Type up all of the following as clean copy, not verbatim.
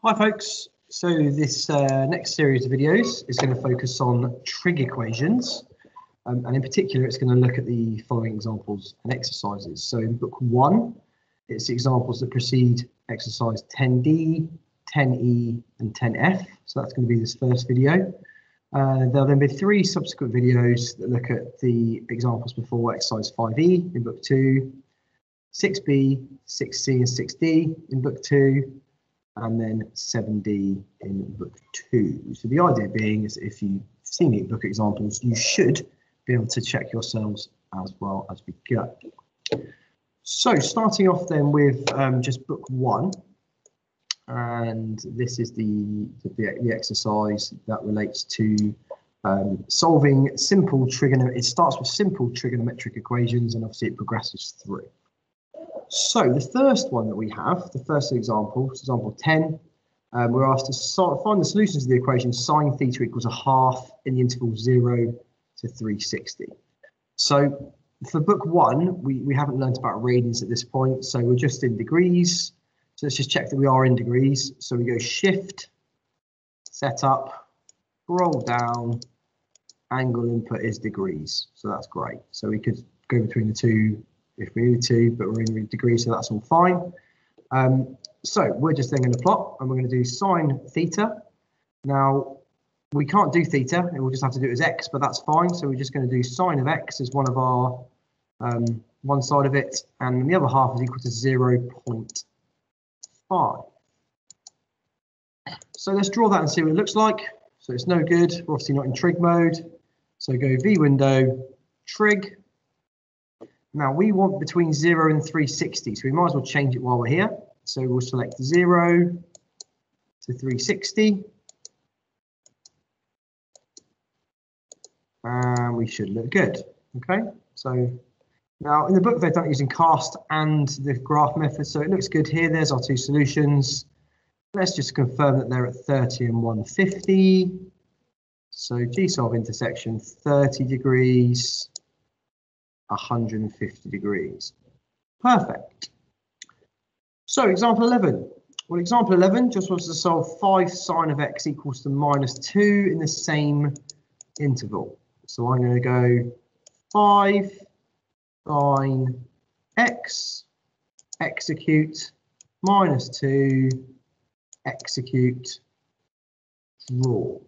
Hi folks, so this next series of videos is going to focus on trig equations, and in particular it's going to look at the following examples and exercises. So in book 1 it's the examples that precede exercise 10D, 10E and 10F, so that's going to be this first video. There'll then be 3 subsequent videos that look at the examples before exercise 5E in book 2, 6B, 6C and 6D in book 2, and then 7D in book 2. So the idea being is if you've seen the book examples, you should be able to check yourselves as well as we go. So starting off then with just book 1, and this is the exercise that relates to solving simple trigonometric. It starts with simple trigonometric equations and obviously it progresses through. So the first one that we have, the first example, example 10, we're asked to find the solutions to the equation sine theta equals a half in the interval 0 to 360. So for book 1, we haven't learned about radians at this point, so we're just in degrees. So let's just check that we are in degrees. So we go shift, set up, scroll down, angle input is degrees. So that's great. So we could go between the two if we need to, but we're in degrees, so that's all fine. So we're just then going to plot, and we're going to do sine theta. Now, we can't do theta, and we'll just have to do it as x, but that's fine. So we're just going to do sine of x as one of our, one side of it, and the other half is equal to 0.5. So let's draw that and see what it looks like. So it's no good, we're obviously not in trig mode. So go V window, trig. Now we want between 0 and 360, so we might as well change it while we're here. So we'll select 0 to 360. And we should look good. Okay, so now in the book they've done it using cast and the graph method, so it looks good here. There's our 2 solutions. Let's just confirm that they're at 30 and 150. So G solve intersection 30 degrees. 150 degrees. Perfect. So example 11. Well, example 11 just wants to solve 5 sine of x equals to -2 in the same interval. So I'm going to go 5 sine x, execute, -2, execute, draw.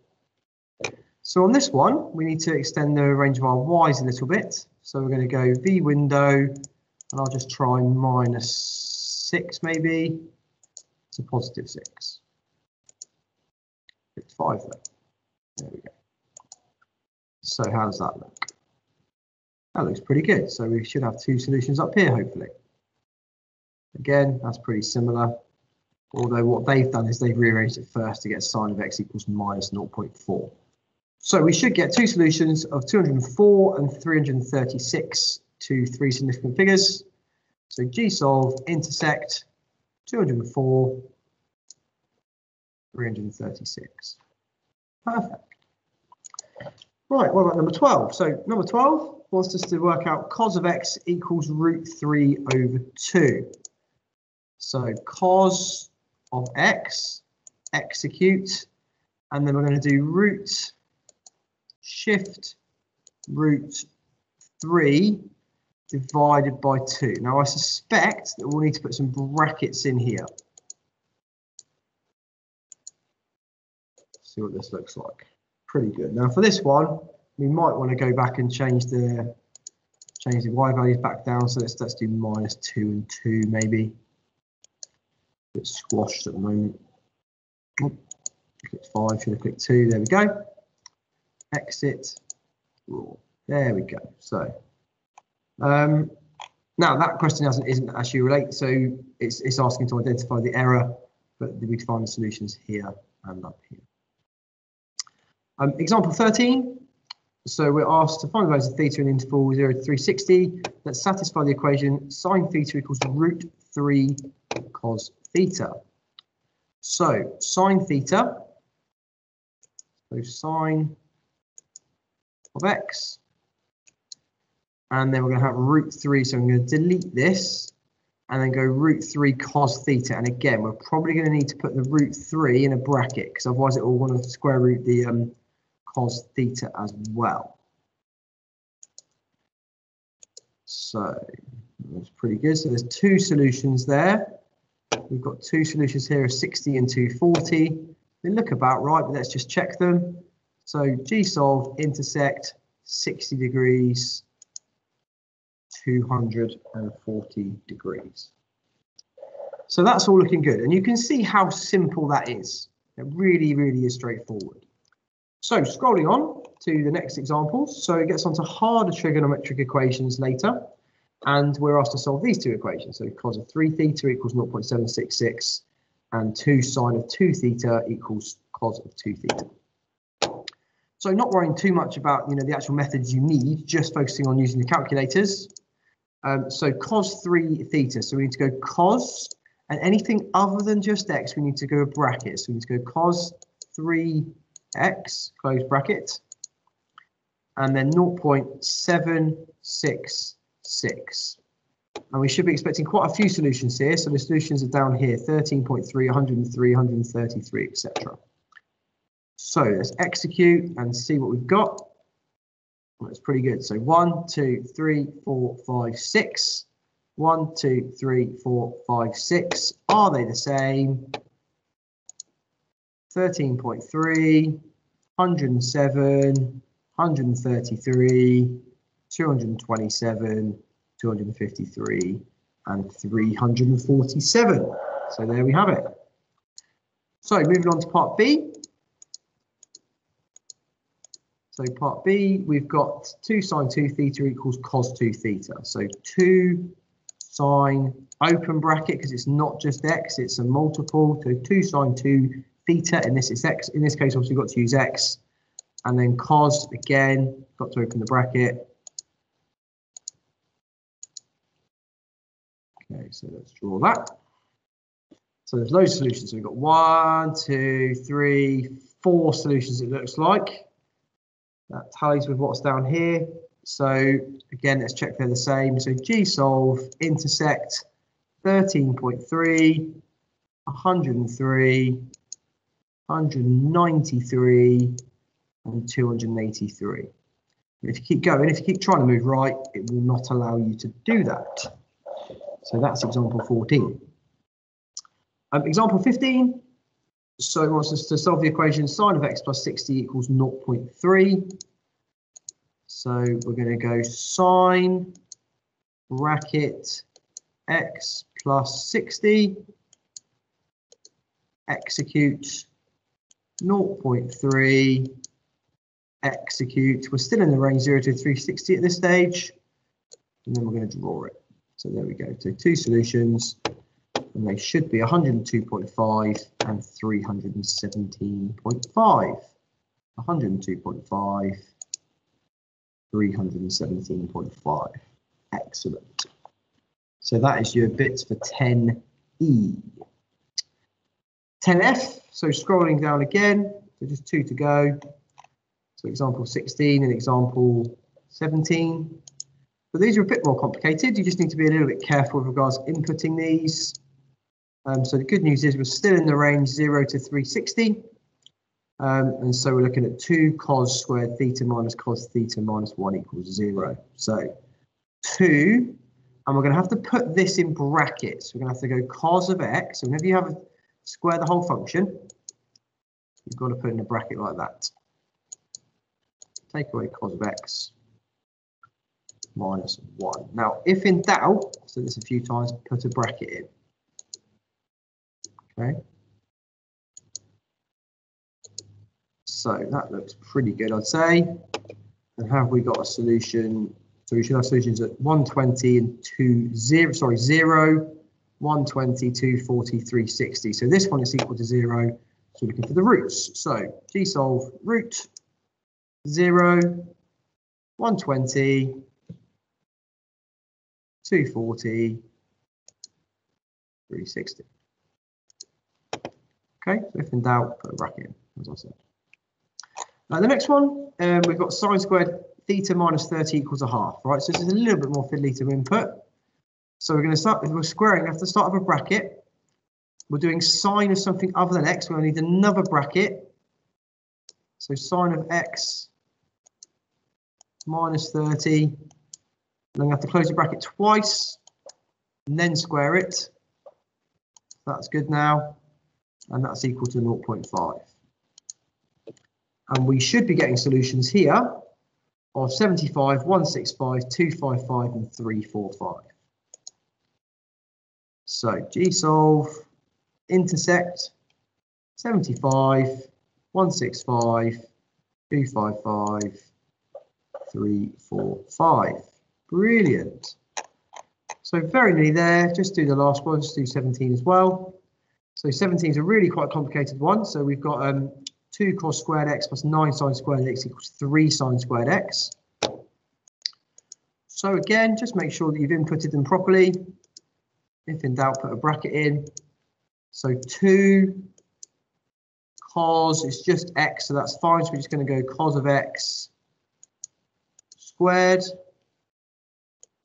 So on this one, we need to extend the range of our y's a little bit. So we're going to go V window, and I'll just try -6 maybe to +6. It's 5 there. There we go. So how does that look? That looks pretty good. So we should have 2 solutions up here, hopefully. Again, that's pretty similar. Although what they've done is they've rearranged it first to get sine of x equals -0.4. So we should get 2 solutions of 204 and 336 to 3 significant figures. So G solve intersect 204, 336. Perfect. Right, what about number 12? So number 12 wants us to work out cos of x equals √3/2. So cos of x, execute, and then we're going to do root shift √3 divided by 2. Now I suspect that we'll need to put some brackets in here. See what this looks like. Pretty good. Now for this one, we might want to go back and change the y values back down. So let's do -2 and 2 maybe. It's squashed at the moment. Oh, click 5, should have clicked 2. There we go. Exit, draw. There we go. So now that question isn't actually related, so it's asking to identify the error, but we find the solutions here and up here. Example 13. So we're asked to find the values of theta in interval 0 to 360 that satisfy the equation sine theta equals √3 cos theta. So sine theta, so sine of x, and then we're going to have √3, so I'm going to delete this, and then go root 3 cos theta. And again, we're probably going to need to put the root 3 in a bracket, because otherwise it will want to square root the cos theta as well. So that's pretty good. So there's two solutions there. We've got two solutions here of 60 and 240. They look about right, but let's just check them. So G solve intersect 60 degrees, 240 degrees. So that's all looking good. And you can see how simple that is. It really, really is straightforward. So scrolling on to the next examples. So it gets onto harder trigonometric equations later. And we're asked to solve these two equations. So cos of 3 theta equals 0.766 and 2 sine of 2 theta equals cos of 2 theta. So not worrying too much about the actual methods you need, just focusing on using the calculators. So cos 3 theta. So we need to go cos, and anything other than just x, we need to go a bracket. So we need to go cos 3x, close bracket, and then 0.766. And we should be expecting quite a few solutions here. So the solutions are down here, 13.3, 103, 133, etc. So let's execute and see what we've got. That's pretty good. So 1, 2, 3, 4, 5, 6. 1, 2, 3, 4, 5, 6. Are they the same? 13.3, 107, 133, 227, 253, and 347. So there we have it. So moving on to part B. So part B, we've got 2 sine 2 theta equals cos 2 theta. So 2 sine open bracket, because it's not just x, it's a multiple. So 2 sine 2 theta, and this is x. In this case, obviously, we've got to use x. And then cos, again, got to open the bracket. Okay, so let's draw that. So there's loads of solutions. So we've got 1, 2, 3, 4 solutions, it looks like. That tallies with what's down here. So again, let's check they're the same. So G solve intersect 13.3, 103, 193, and 283. And if you keep going, if you keep trying to move right, it will not allow you to do that. So that's example 14. Example 15. So it wants us to solve the equation sine of x plus 60 equals 0.3. So we're going to go sine bracket x plus 60, execute 0.3, execute. We're still in the range 0 to 360 at this stage, and then we're going to draw it. So there we go. So two solutions, and they should be 102.5 and 317.5. 102.5, 317.5. Excellent. So that is your bits for 10E. 10F, so scrolling down again, so just 2 to go. So example 16 and example 17. But these are a bit more complicated. You just need to be a little bit careful with regards to inputting these. So the good news is we're still in the range 0 to 360. And so we're looking at 2 cos squared theta minus cos theta minus 1 equals 0. So 2, and we're going to have to put this in brackets. We're going to have to go cos of x. So whenever you have a square the whole function, you've got to put in a bracket like that. Take away cos of x minus 1. Now, if in doubt, so this a few times, put a bracket in. Okay. So that looks pretty good, I'd say. And have we got a solution? So we should have solutions at 120 and 0, 120, 240, 360. So this one is equal to 0. So we're looking for the roots. So G solve root 0, 120, 240, 360. Okay, so if in doubt, put a bracket in, as I said. The next one, we've got sine squared theta minus 30 equals a half, right? So this is a little bit more fiddly to input. So we're going to start, if we're squaring at the start of a bracket, we're doing sine of something other than x. We're going to need another bracket. So sine of x minus 30. And then we have to close the bracket twice and then square it. That's good now. And that's equal to 0.5. And we should be getting solutions here of 75, 165, 255, and 345. So G solve, intersect, 75, 165, 255, 345. Brilliant. So very nearly there. Just do the last one, just do 17 as well. So 17 is a really quite complicated one. So we've got 2 cos squared x plus 9 sine squared x equals 3 sine squared x. So again, just make sure that you've inputted them properly. If in doubt, put a bracket in. So 2 cos, it's just x, so that's fine. So we're just going to go cos of x squared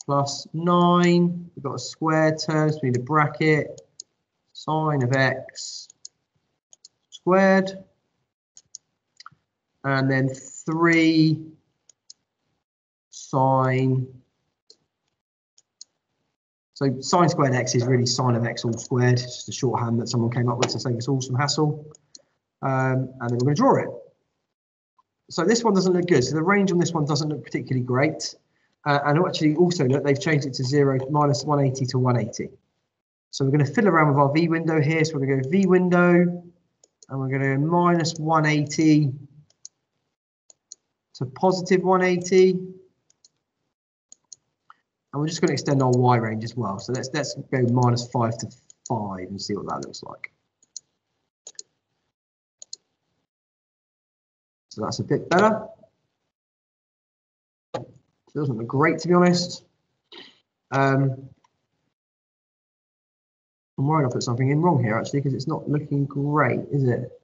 plus 9. We've got a square term, so we need a bracket. Sine of x squared. And then 3 sine. So sine squared x is really sine of x all squared. It's just a shorthand that someone came up with to save us all some hassle. And then we're going to draw it. So this one doesn't look good. So the range on this one doesn't look particularly great. And actually also look, they've changed it to 0, minus 180 to 180. So we're going to fiddle around with our V window here. So we're going to go V window, and we're going to go minus 180 to positive 180. And we're just going to extend our Y range as well. So let's go minus 5 to 5 and see what that looks like. So that's a bit better. It doesn't look great, to be honest. I'm worried I put something in wrong here, actually, because it's not looking great, is it?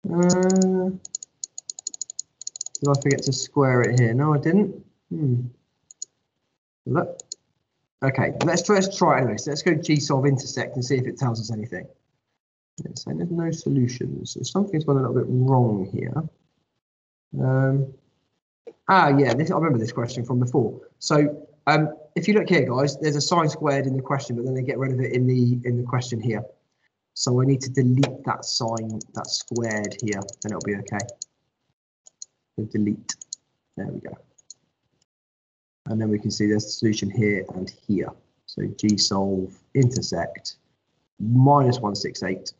Did I forget to square it here? No, I didn't. Look. Okay, let's try it anyway. So let's go G solve intersect and see if it tells us anything. It's saying there's no solutions. So something's gone a little bit wrong here. Yeah, I remember this question from before. So if you look here, guys, there's a sine squared in the question, but then they get rid of it in the question here. So I need to delete that sine, that squared here, then it'll be okay. So delete. There we go. And then we can see there's the solution here and here. So G solve intersect minus 168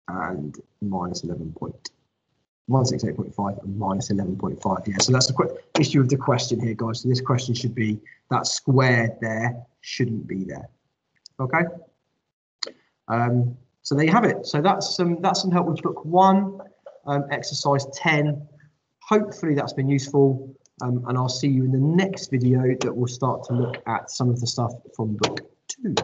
and minus 168.5 and minus 11.5. Yeah, so that's the issue of the question here, guys. So this question should be that squared there shouldn't be there. Okay. So there you have it. So that's some help with book 1, exercise 10. Hopefully that's been useful. And I'll see you in the next video that will start to look at some of the stuff from book 2.